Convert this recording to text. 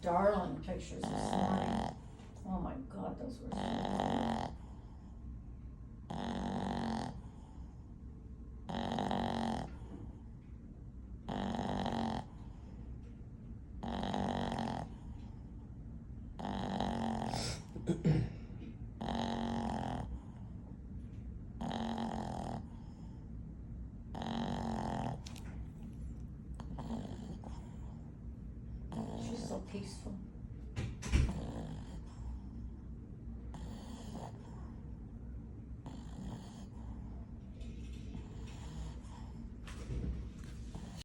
darling pictures this morning. Oh my God, those were so cute. She's so peaceful.